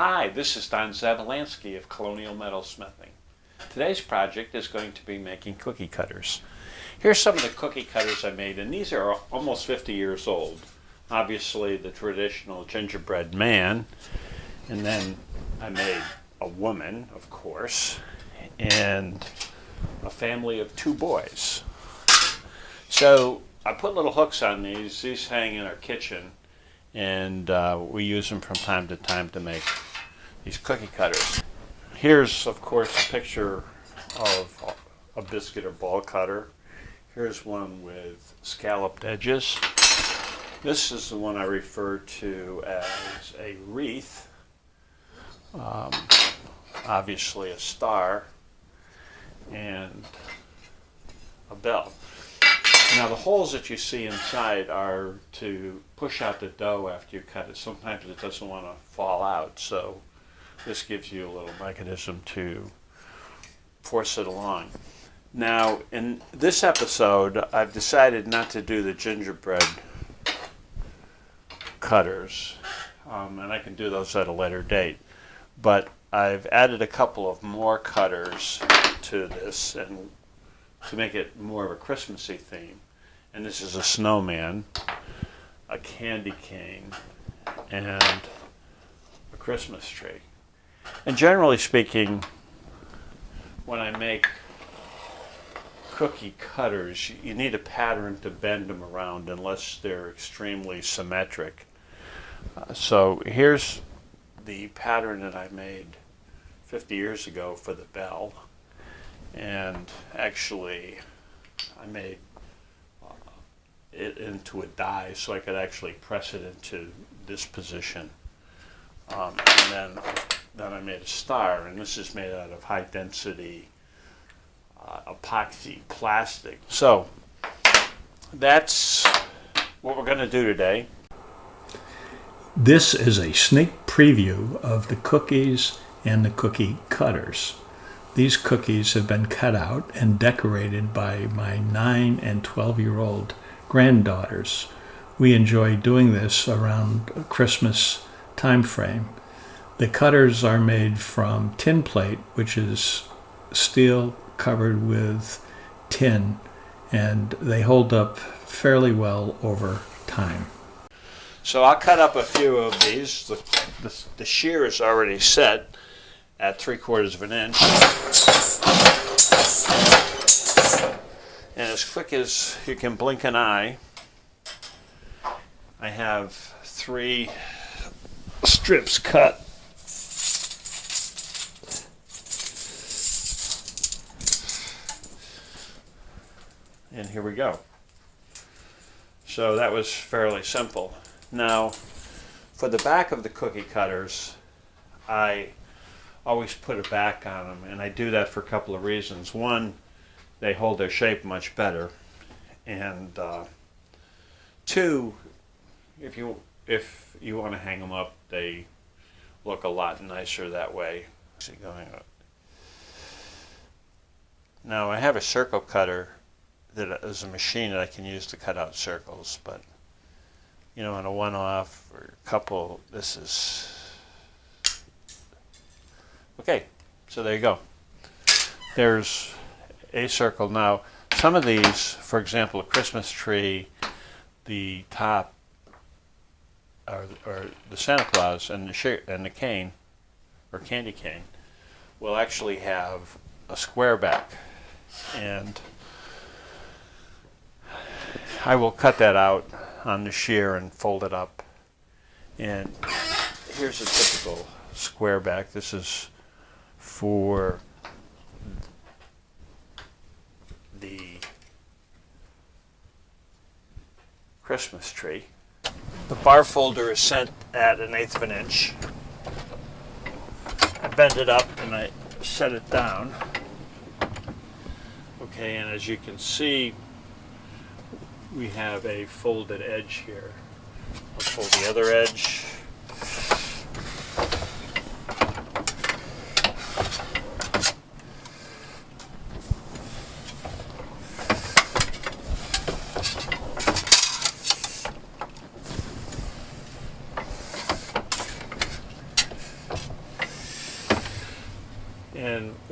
Hi, this is Don Zabalansky of Colonial Metalsmithing. Today's project is going to be making cookie cutters. Here's some of the cookie cutters I made, and these are almost 50 years old. Obviously the traditional gingerbread man, and then I made a woman, of course, and a family of 2 boys. So I put little hooks on these. These hang in our kitchen, and we use them from time to time to make these cookie cutters. Here's, of course, a picture of a biscuit or ball cutter. Here's one with scalloped edges. This is the one I refer to as a wreath. Obviously a star and a bell. Now the holes that you see inside are to push out the dough after you cut it. Sometimes it doesn't want to fall out, so this gives you a little mechanism to force it along. Now in this episode I've decided not to do the gingerbread cutters, and I can do those at a later date, but I've added a couple of more cutters to this and to make it more of a Christmassy theme. And this is a snowman, a candy cane, and a Christmas tree. And generally speaking, when I make cookie cutters, you need a pattern to bend them around unless they're extremely symmetric. So here's the pattern that I made 50 years ago for the bell. And actually I made it into a die so I could actually press it into this position. And then I made a star, and this is made out of high density epoxy plastic. So that's what we're going to do today. This is a sneak preview of the cookies and the cookie cutters. These cookies have been cut out and decorated by my 9 and 12-year-old granddaughters. We enjoy doing this around Christmas time frame. The cutters are made from Tinplate, which is steel covered with tin, and they hold up fairly well over time. So I'll cut up a few of these. The shear is already set at 3/4 of an inch. And as quick as you can blink an eye, I have 3 strips cut. And here we go. So that was fairly simple. Now, for the back of the cookie cutters, I always put a back on them, and I do that for a couple of reasons. One, they hold their shape much better, and 2, if you want to hang them up, they look a lot nicer that way. Going up. Now I have a circle cutter that is a machine that I can use to cut out circles, but you know, on a one-off or a couple, this is okay. So there you go. There's a circle. Now, some of these, for example, a Christmas tree, the top, or the Santa Claus and the cane, or candy cane, will actually have a square back, and I will cut that out on the shear and fold it up. And here's a typical square back. This is for the Christmas tree. The bar folder is set at 1/8 of an inch. I bend it up and I set it down. Okay, and as you can see, we have a folded edge here. I'll fold the other edge.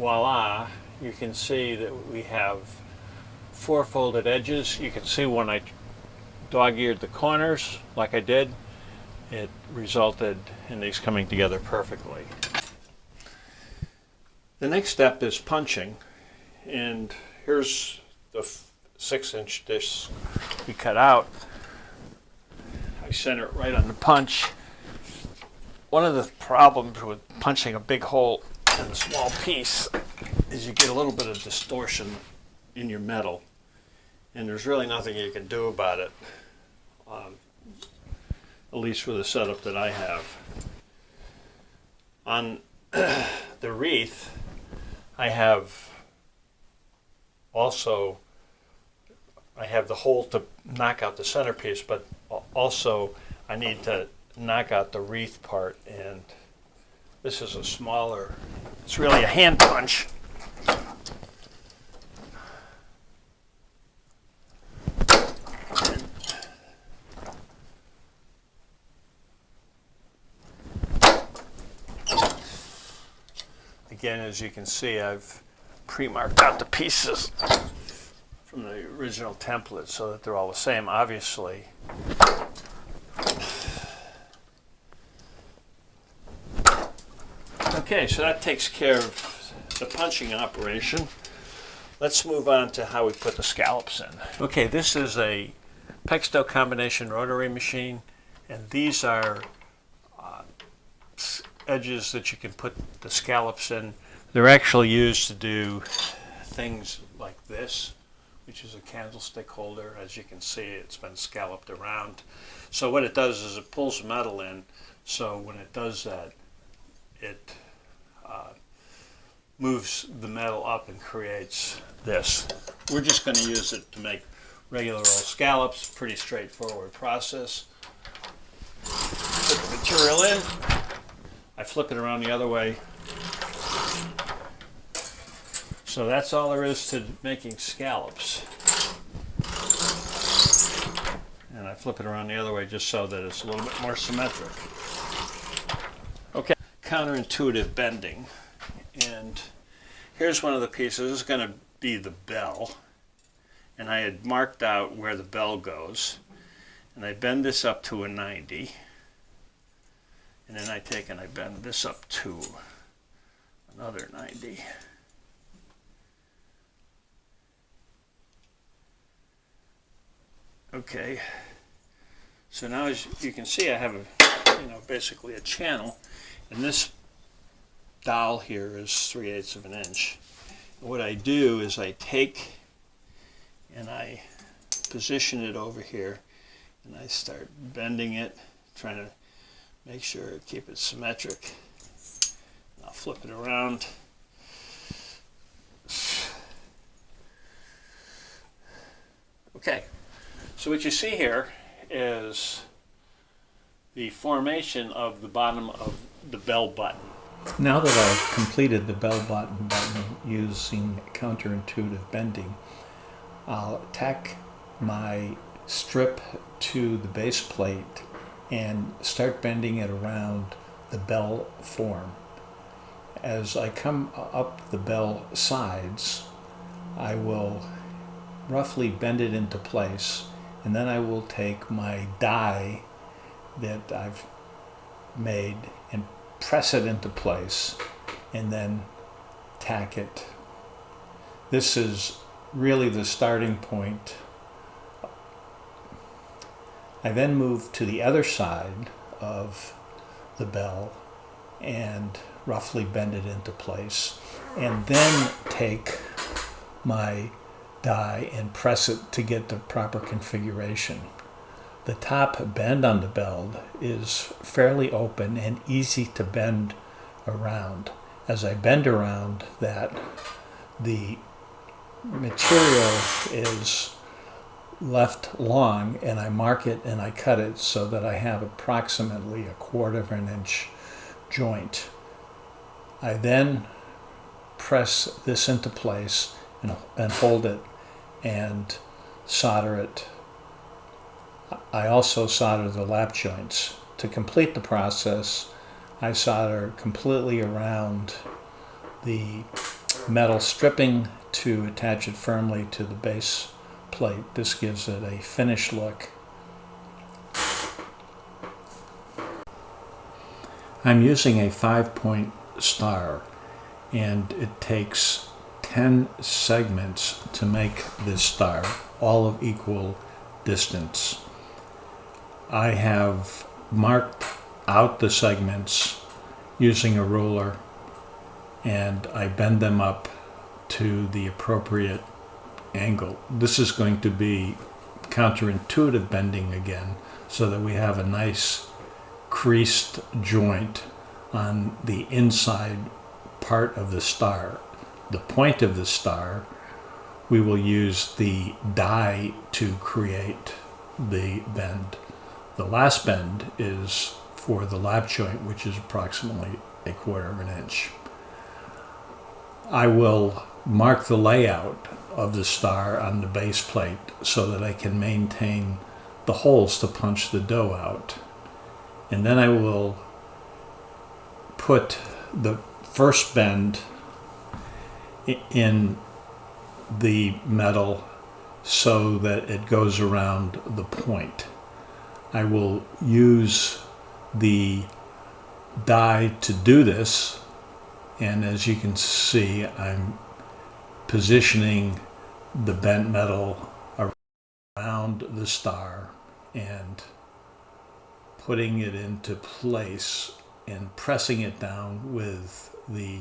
voila, you can see that we have 4 folded edges. You can see when I dog-eared the corners like I did, it resulted in these coming together perfectly. The next step is punching, and here's the 6-inch disc we cut out. I center it right on the punch. One of the problems with punching a big hole in a small piece is you get a little bit of distortion in your metal, and there's really nothing you can do about it, at least for the setup that I have. On the Wreath, I have the hole to knock out the centerpiece, but also I need to knock out the Wreath part, and this is a smaller, it's really a hand punch. Again, as you can see, I've pre-marked out the pieces from the original template so that they're all the same, obviously. Okay, so that takes care of the punching operation. Let's move on to how we put the scallops in. Okay, this is a Pexto combination rotary machine, and these are edges that you can put the scallops in. They're actually used to do things like this, which is a candlestick holder. As you can see, it's been scalloped around. So what it does is it pulls metal in, so when it does that, it moves the metal up and creates this. We're just going to use it to make regular old scallops. Pretty straightforward process. Put the material in. I flip it around the other way. So that's all there is to making scallops. And I flip it around the other way just so that it's a little bit more symmetric. Okay, counterintuitive bending. And here's one of the pieces. This is going to be the bell. And I had marked out where the bell goes. And I bend this up to a 90. And then I take and I bend this up to another 90. Okay, so now as you can see, I have basically a channel, and this dowel here is 3/8 of an inch. And what I do is I take and I position it over here, and I start bending it, trying to make sure I keep it symmetric. I'll flip it around. Okay, so what you see here is the formation of the bottom of the bell button. Now that I've completed the bell button using counterintuitive bending, I'll tack my strip to the base plate and start bending it around the bell form. As I come up the bell sides, I will roughly bend it into place, and then I will take my die that I've made and press it into place and then tack it. This is really the starting point. I then move to the other side of the bell and roughly bend it into place, and then take my die and press it to get the proper configuration. The top bend on the bell is fairly open and easy to bend around. As I bend around that, the material is left long, and I mark it and I cut it so that I have approximately 1/4 of an inch joint. I then press this into place and hold it and solder it. I also solder the lap joints. To complete the process, I solder completely around the metal stripping to attach it firmly to the base plate. This gives it a finished look. I'm using a 5-point star, and it takes 10 segments to make this star, all of equal distance. I have marked out the segments using a ruler, and I bend them up to the appropriate angle. This is going to be counterintuitive bending again, so that we have a nice creased joint on the inside part of the star. The point of the star, we will use the die to create the bend. The last bend is for the lap joint, which is approximately 1/4 inch. I will mark the layout of the star on the base plate so that I can maintain the holes to punch the dough out. And then I will put the first bend in the metal so that it goes around the point. I will use the die to do this, and as you can see, I'm positioning the bent metal around the star and putting it into place and pressing it down with the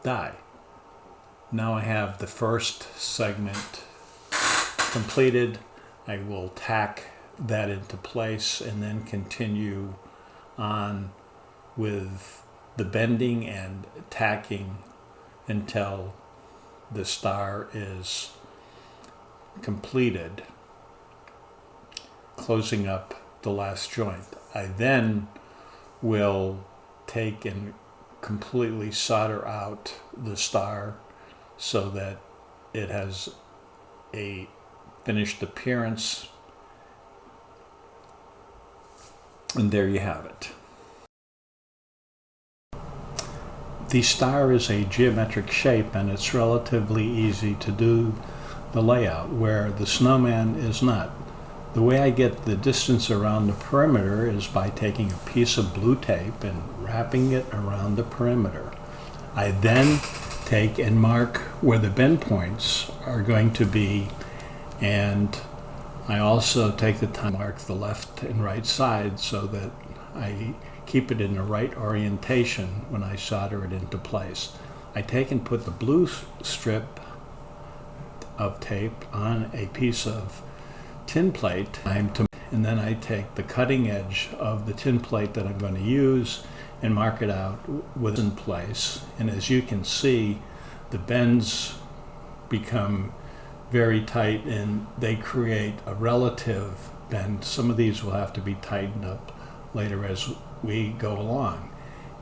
die. Now I have the first segment completed. I will tack that into place and then continue on with the bending and tacking until the star is completed, closing up the last joint. I then will take and completely solder out the star so that it has a finished appearance. And there you have it. The star is a geometric shape, and it's relatively easy to do the layout, where the snowman is not. The way I get the distance around the perimeter is by taking a piece of blue tape and wrapping it around the perimeter. I then take and mark where the bend points are going to be, and I also take the time to mark the left and right side so that I keep it in the right orientation when I solder it into place. I take and put the blue strip of tape on a piece of tin plate, and then I take the cutting edge of the tin plate that I'm going to use and mark it out with in place. And as you can see, the bends become very tight and they create a relative bend. Some of these will have to be tightened up later as we go along.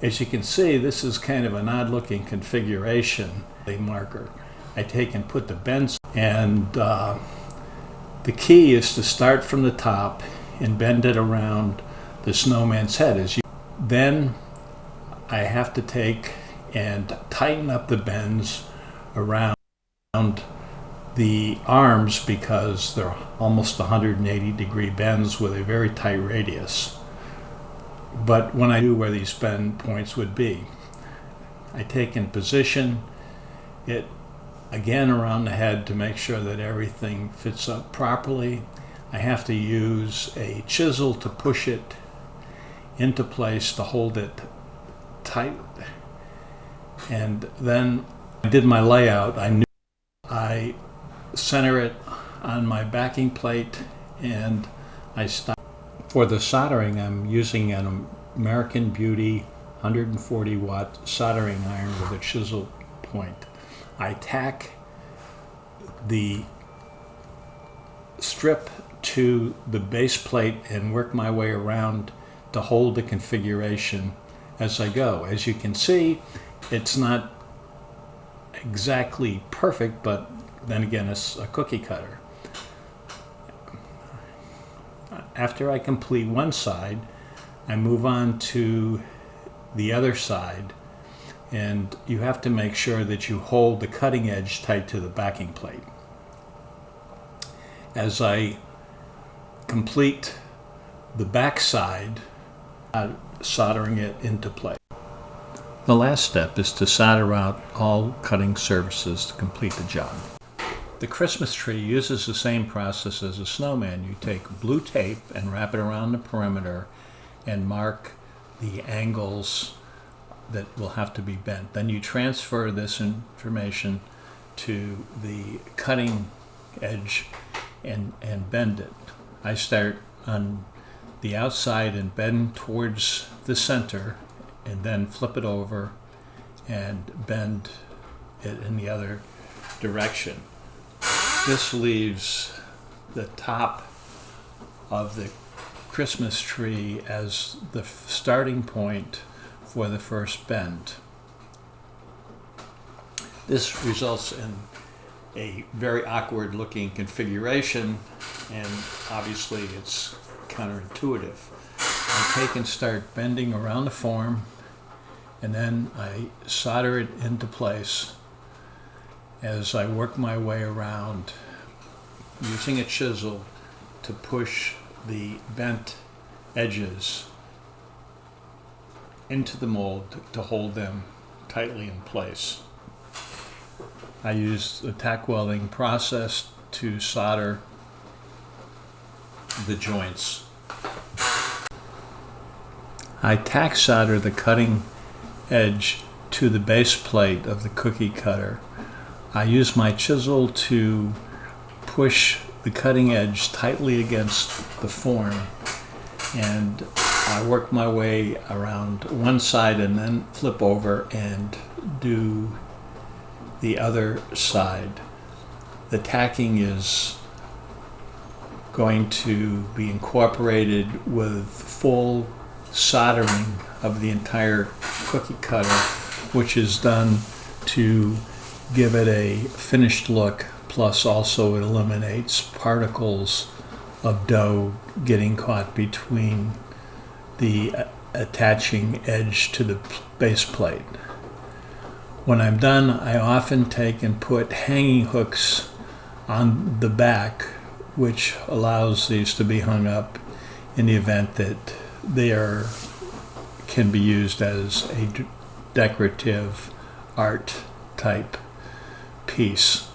As you can see, this is kind of an odd looking configuration. A marker. I take and put the bends, and the key is to start from the top and bend it around the snowman's head. Then I have to take and tighten up the bends around the arms because they're almost 180-degree bends with a very tight radius. But when I knew where these bend points would be, I take and position it again around the head to make sure that everything fits up properly. I have to use a chisel to push it into place to hold it tight. And then I did my layout. I center it on my backing plate, and I stop. For the soldering, I'm using an American Beauty 140-watt soldering iron with a chisel point. I tack the strip to the base plate and work my way around to hold the configuration as I go. As you can see, it's not exactly perfect, but then again, it's a cookie cutter. After I complete one side, I move on to the other side, and you have to make sure that you hold the cutting edge tight to the backing plate. As I complete the back side, soldering it into place. The last step is to solder out all cutting surfaces to complete the job. The Christmas tree uses the same process as a snowman. You take blue tape and wrap it around the perimeter and mark the angles that will have to be bent. Then you transfer this information to the cutting edge and bend it. I start on the outside and bend towards the center, and then flip it over and bend it in the other direction. This leaves the top of the Christmas tree as the starting point for the first bend. This results in a very awkward looking configuration, and obviously it's counterintuitive. I take and start bending around the form, and then I solder it into place as I work my way around using a chisel to push the bent edges into the mold to hold them tightly in place. I use the tack welding process to solder the joints. I tack solder the cutting edge to the base plate of the cookie cutter. I use my chisel to push the cutting edge tightly against the form, and I work my way around one side and then flip over and do the other side. The tacking is going to be incorporated with full soldering of the entire cookie cutter, which is done to give it a finished look, plus also it eliminates particles of dough getting caught between the attaching edge to the base plate. When I'm done, I often take and put hanging hooks on the back, which allows these to be hung up in the event that they can be used as a decorative art type piece.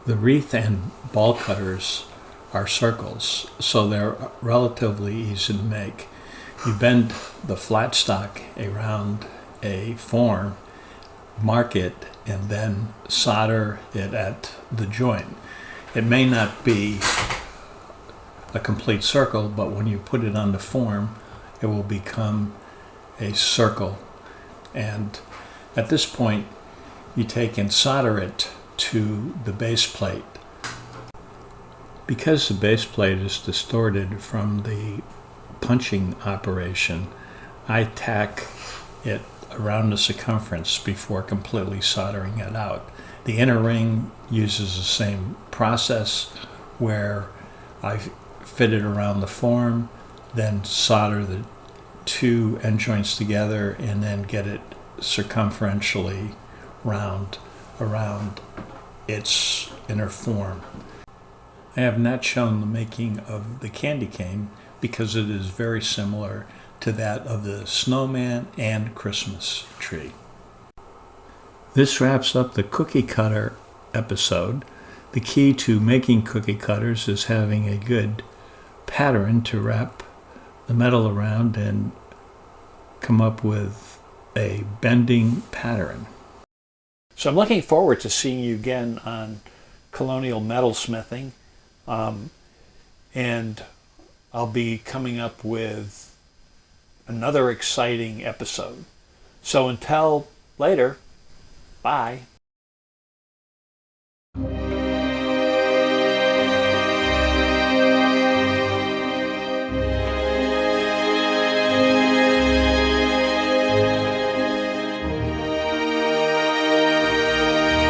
The wreath and ball cutters are circles, so they're relatively easy to make. You bend the flat stock around a form, mark it, and then solder it at the joint. It may not be a complete circle, but when you put it on the form, it will become a circle. And at this point, you take and solder it to the base plate. Because the base plate is distorted from the punching operation, I tack it around the circumference before completely soldering it out. The inner ring uses the same process, where I fit it around the form, then solder the two end joints together, and then get it circumferentially round around its inner form. I have not shown the making of the candy cane because it is very similar to that of the snowman and Christmas tree. This wraps up the cookie cutter episode. The key to making cookie cutters is having a good pattern to wrap the metal around and come up with a bending pattern. So I'm looking forward to seeing you again on Colonial Metalsmithing, and I'll be coming up with another exciting episode. So until later, bye.